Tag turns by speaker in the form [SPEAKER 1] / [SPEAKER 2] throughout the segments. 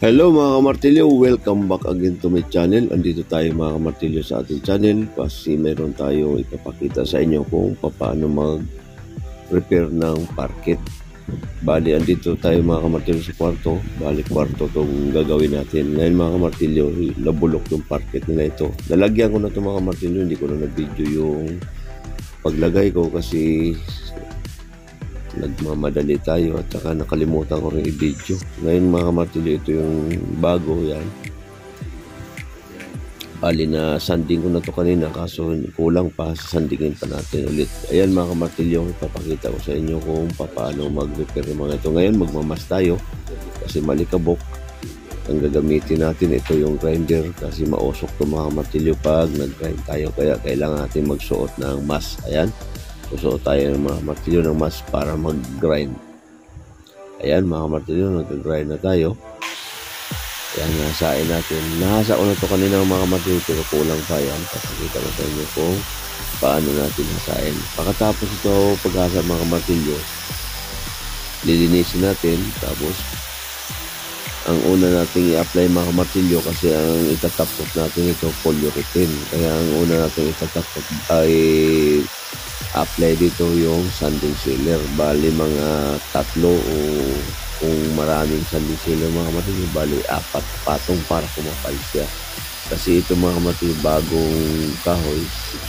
[SPEAKER 1] Hello mga kamartilyo, welcome back again to my channel. Andito tayo mga kamartilyo sa ating channel kasi mayroon tayo ipapakita sa inyo kung paano mag-repair ng parket. Bali, andito tayo mga kamartilyo sa kwarto. Bali, kwarto itong gagawin natin. Ngayon mga kamartilyo, nabulok yung parket nila ito. Nalagyan ko na ito mga kamartilyo, hindi ko na na-video yung paglagay ko kasi nagmamadali tayo at saka nakalimutan ko rin i-video. Ngayon mga kamartilyo, ito yung bago yan. Bali na sanding ko na to kanina kaso kulang pa, sandingin pa natin ulit. Ayan mga kamartilyo, ipapakita ko sa inyo kung paano mag-repair yung mga ito. Ngayon magmamas tayo kasi malikabok. Ang gagamitin natin ito yung grinder kasi mausok to mga kamartilyo pag nag-grind tayo, kaya kailangan natin magsuot ng mask. Ayan, susuot tayo ng mga martilyo ng mask para mag-grind. Ayan mga martilyo, nag-grind na tayo. Ayan, nasain natin. Nahasa ko na ito kanina mga martilyo pero kulang pa yan. Papakita ko sa inyo kung paano natin nasain. Pagkatapos ito, paghasa mga martilyo, lilinisin natin. Tapos ang una nating i-apply mga martilyo kasi ang itatapos natin ito polyurethane. Kaya ang una nating itatapos ay apply dito yung sanding sealer. Bali mga tatlo o kung maraming sanding sealer mga martilyo, bali 4 patong para kumapal siya. Kasi ito mga martilyo, bagong kahoy,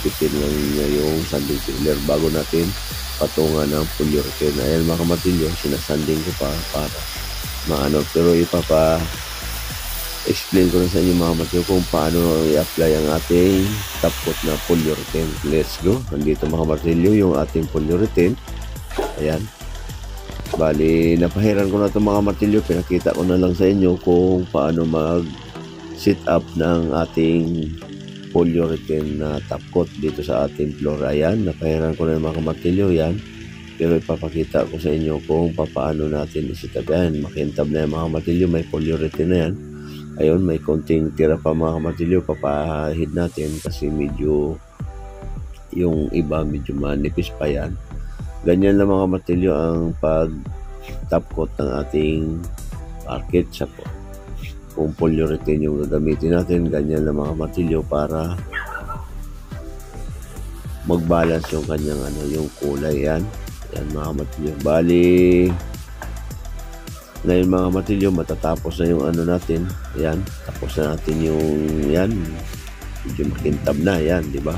[SPEAKER 1] sipsipin lang niya yung sanding sealer bago natin patungan ng polyurethane. Ayan mga martilyo, sinasanding ko pa para maano, pero explain ko na sa inyo mga martilyo kung paano i-apply ang ating top coat na polyurethane. Let's go. Nandito mga martilyo yung ating polyurethane. Ayan. Bali, napahiran ko na ito mga martilyo. Pinakita ko na lang sa inyo kung paano mag-set up ng ating polyurethane na top coat dito sa ating floor. Ayan, napahiran ko na yung mga martilyo. Yan. Pero ipapakita ko sa inyo kung paano natin i-set up. Ayan, makintab na yung mga martilyo. May polyurethane na yan. Ayun, may konting tira pa mga kamartilyo, papahid natin kasi medyo yung iba medyo manipis pa yan. Ganyan lang mga kamartilyo ang pag top coat ng ating parket. Kung polyurethane yung gagamitin natin, ganyan lang mga kamartilyo para mag-balance yung kanyang yung kulay. Yan mga kamartilyo. Bali ngayon mga martilyo, matatapos na yung natin. Ayan, tapos na natin yung yan. Medyo makintab na yan, di ba?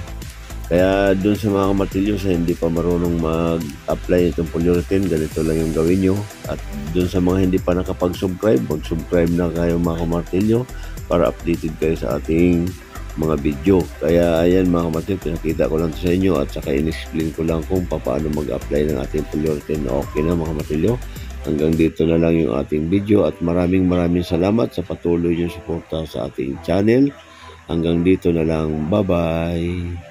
[SPEAKER 1] Kaya dun sa mga martilyo sa hindi pa marunong mag-apply itong polyurethane, ganito lang yung gawin nyo. At dun sa mga hindi pa nakapag-subscribe, mag-subscribe na kayo mga martilyo para updated kayo sa ating mga video. Kaya ayan mga martilyo, pinakita ko lang sa inyo at saka in-explain ko lang kung paano mag-apply ng ating polyurethane. Okay na mga martilyo. Hanggang dito na lang yung ating video at maraming salamat sa patuloy niyong suporta sa ating channel. Hanggang dito na lang. Bye-bye!